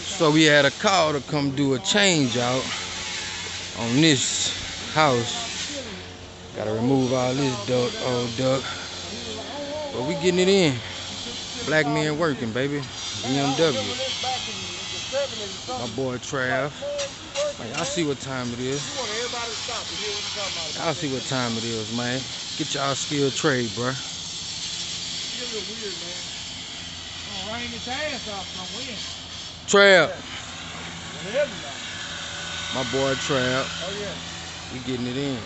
So we had a call to come do a change out on this house. Gotta remove all this old duck. But we getting it in. Black men working, baby. BMW. My boy Trav. Man, y'all see what time it is. Y'all see what time it is, man. Get y'all skilled trade, bro. Trav. My boy Trav. We getting it in.